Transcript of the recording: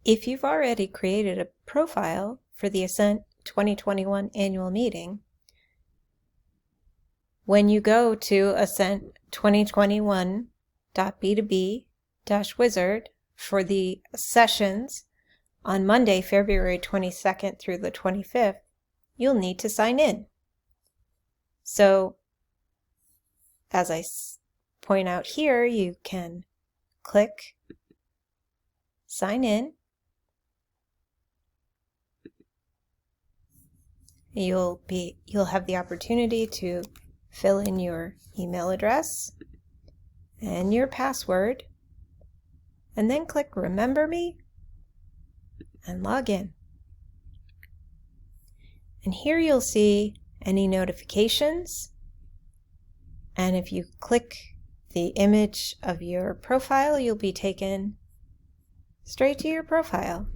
If you've already created a profile for the Ascent 2021 annual meeting, when you go to ascent2021.b2b-wizard for the sessions on Monday, February 22nd through the 25th, you'll need to sign in. So, as I point out here, you can click Sign In. You'll have the opportunity to fill in your email address and your password, and then click Remember Me and log in. And here you'll see any notifications, and if you click the image of your profile, you'll be taken straight to your profile.